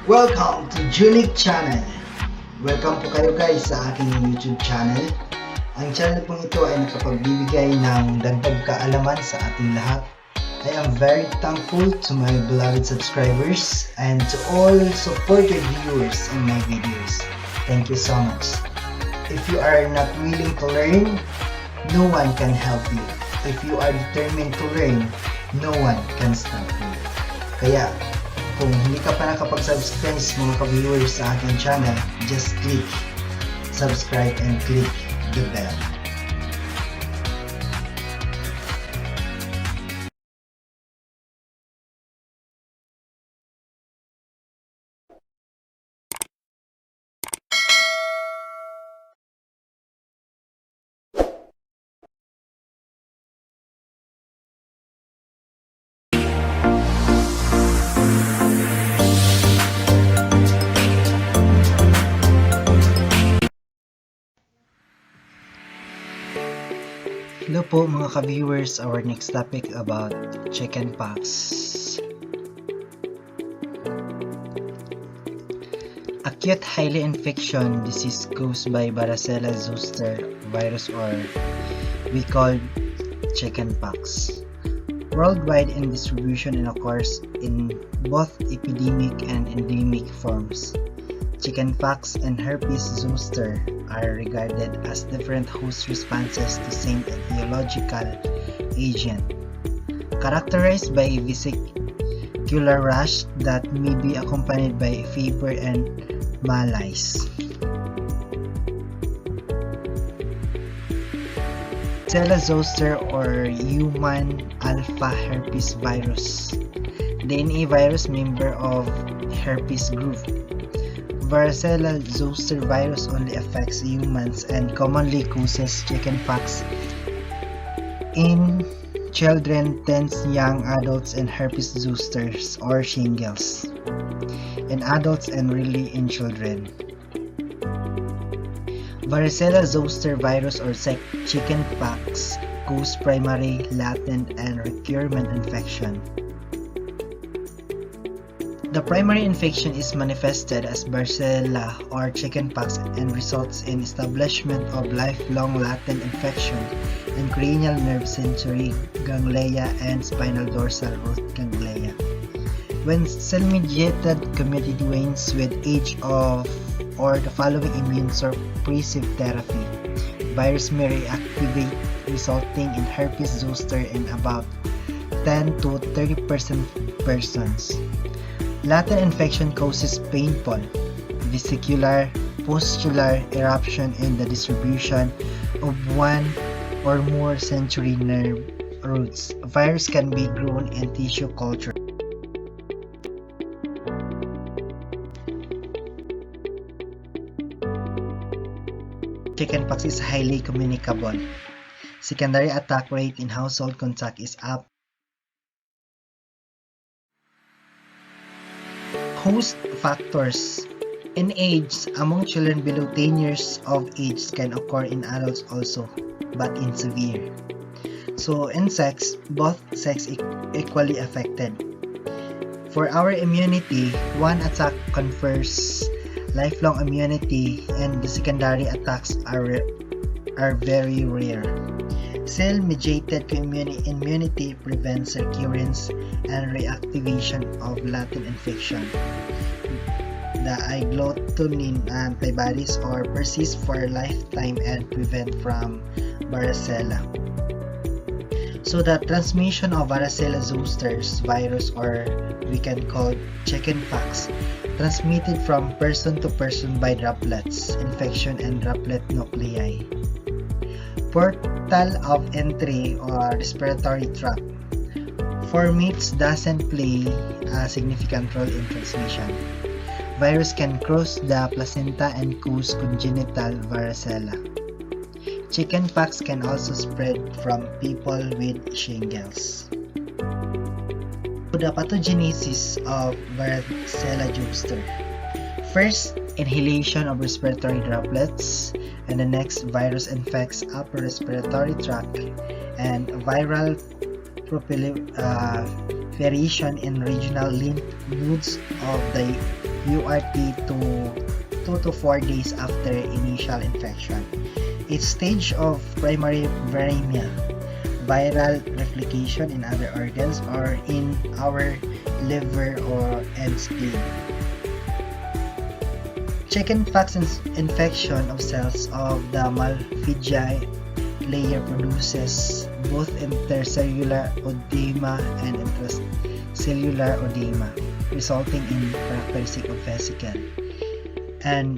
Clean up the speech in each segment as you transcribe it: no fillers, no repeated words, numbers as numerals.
Welcome to Unique Channel. Welcome po kayo guys sa aking YouTube channel. Ang channel pong ito ay nakapagbibigay ng dagdag kaalaman sa ating lahat. I am very thankful to my beloved subscribers and to all supported viewers in my videos. Thank you so much. If you are not willing to learn, no one can help you. If you are determined to learn, no one can stop you. Kaya, kung hindi ka pa nakapag-subscribe mga ka-viewers sa aking channel, just click subscribe and click the bell. Hello po mga ka-viewers, our next topic about chickenpox. Acute highly infection disease caused by varicella zoster virus, or we call chickenpox. Worldwide in distribution and occurs in both epidemic and endemic forms. Chickenpox and herpes zoster are regarded as different host responses to same etiological agent, characterized by a vesicular rash that may be accompanied by fever and malaise. Varicella zoster or human alpha herpes virus, DNA virus member of herpes group. Varicella zoster virus only affects humans and commonly causes chickenpox in children, teens, young adults, and herpes zosters or shingles in adults and rarely in children. Varicella zoster virus or chickenpox cause primary, latent, and recurrent infection. The primary infection is manifested as varicella or chickenpox and results in establishment of lifelong latent infection in cranial nerve sensory ganglia and spinal dorsal root ganglia. When cell-mediated community wanes with age of or the following immune suppressive therapy, virus may reactivate, resulting in herpes zoster in about 10 to 30% persons. Latent infection causes painful, vesicular, pustular eruption in the distribution of one or more sensory nerve roots. Virus can be grown in tissue culture. Chickenpox is highly communicable. Secondary attack rate in household contact is up. Host factors in age among children below 10 years of age can occur in adults also, but in severe. So in sex, both sex equally affected. For our immunity, one attack confers lifelong immunity and the secondary attacks are very rare. Cell-mediated immunity prevents recurrence and reactivation of latent infection. The agglutinin antibodies or persist for a lifetime and prevent from varicella. So the transmission of varicella zoster virus, or we can call chickenpox, transmitted from person to person by droplets, infection and droplet nuclei. Portal of entry or respiratory tract. Formates doesn't play a significant role in transmission. Virus can cross the placenta and cause congenital varicella. Chickenpox can also spread from people with shingles. The pathogenesis of varicella zoster. First, inhalation of respiratory droplets, and the next virus infects upper respiratory tract, and viral proliferation in regional lymph nodes of the URT to 2 to 4 days after initial infection. Each stage of primary viremia, viral replication in other organs or in our liver and spleen. Chickenpox infection of cells of the malpighi layer produces both intercellular oedema and intracellular oedema, resulting in characteristic of vesicle and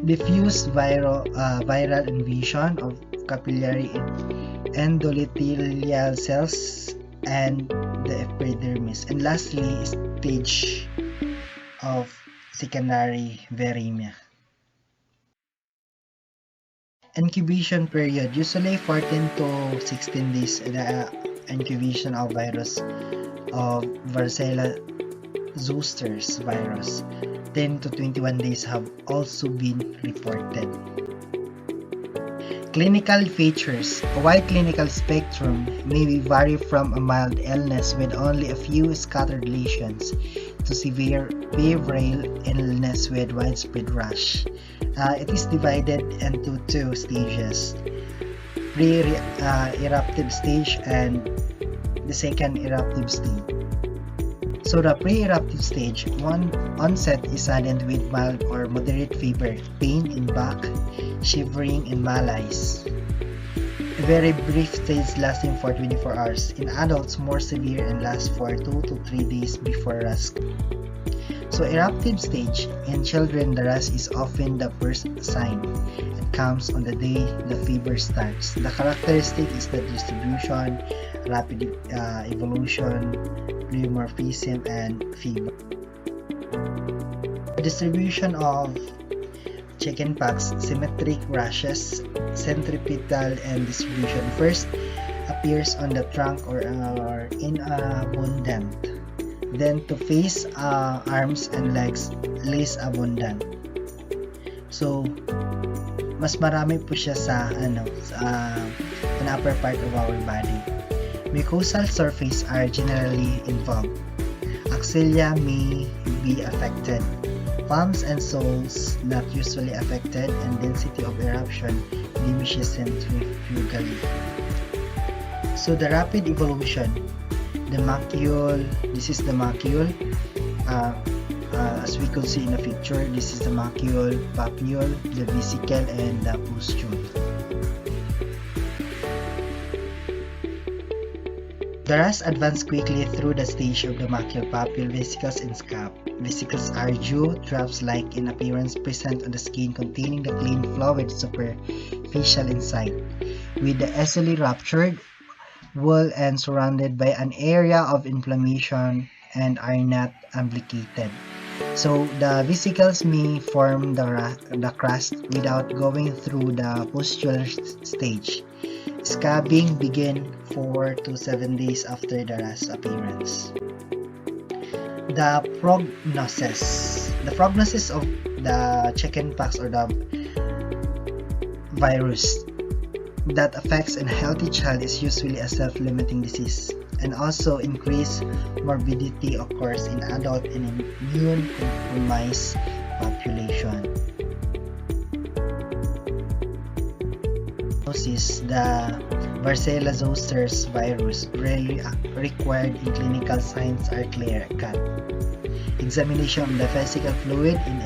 diffuse viral invasion of capillary endothelial cells and the epidermis. And lastly, stage of secondary viremia. Incubation period, usually 14 to 16 days. The incubation of virus of varicella zoster's virus, 10 to 21 days have also been reported. Clinical features. A wide clinical spectrum may vary from a mild illness with only a few scattered lesions to severe febrile illness with widespread rash. It is divided into two stages: pre-eruptive stage and the second eruptive stage. So the pre-eruptive stage, onset is sudden with mild or moderate fever, pain in back, shivering, and malaise. A very brief stage lasting for 24 hours. In adults, more severe and lasts for 2 to 3 days before rash. So eruptive stage, in children the rash is often the first sign and comes on the day the fever starts. The characteristic is the distribution, rapid evolution, pleomorphism, and fever. The distribution of chickenpox, symmetric rashes, centripetal and distribution. First appears on the trunk or in abundant. Then to face, arms and legs, less abundant. So mas marami po siya sa an upper part of our body. Mucosal surface are generally involved. Axilla may be affected. Palms and soles not usually affected, and density of eruption diminishes centrifugally. So the rapid evolution, the macule, this is the macule. As we could see in the picture, this is the macule, papule, the vesicle, and the pustule. The rash advances quickly through the stage of the macule, papule, vesicles, and scalp. Vesicles are dew-drops-like in appearance, present on the skin, containing the clean fluid superficial inside, with the easily ruptured wool and surrounded by an area of inflammation and are not implicated. So the vesicles may form the crust without going through the pustular stage. Scabbing begins 4 to 7 days after the rash appearance. The prognosis. The prognosis of the chickenpox or the virus that affects a healthy child is usually a self-limiting disease, and also increased morbidity occurs in adult and immune-compromised population. The varicella zoster's virus rarely required in clinical signs are clear-cut. Examination of the vesical fluid in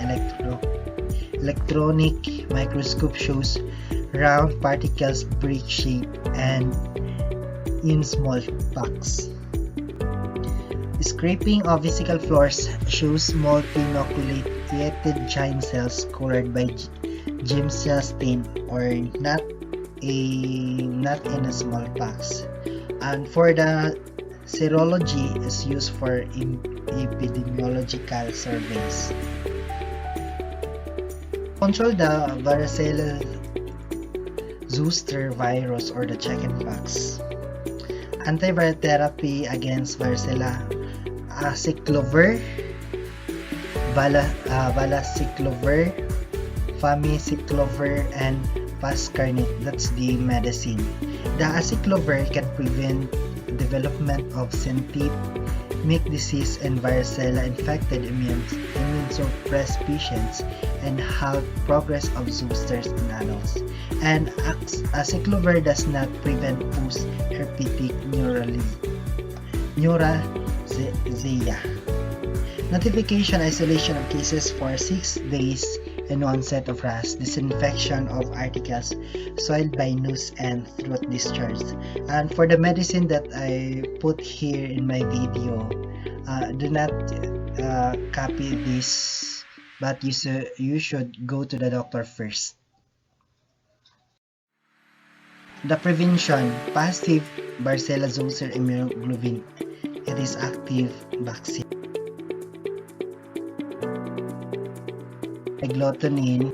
electronic microscope shows round particles brick shape and in small packs. Scraping of vesical floors shows small pinoculated giant cells colored by gem cell stain or not in a small packs. And for the serology is used for epidemiological surveys. Control the varicella zoster virus or the chickenpox. Antiviral therapy against varicella: acyclovir, valacyclovir, famiciclovir, and pascarnate. That's the medicine. The acyclovir can prevent development of make disease and varicella infected immune suppressed patients, and halt progress of zoosters in adults. And acyclovir does not prevent post-herpetic neuralgia. Notification isolation of cases for 6 days and onset of RAS, disinfection of articles soiled by nose and throat discharge. And for the medicine that I put here in my video, do not copy this, but you should go to the doctor first. The prevention, passive varicella zoster immunoglobulin. It is active vaccine. Agglutinin.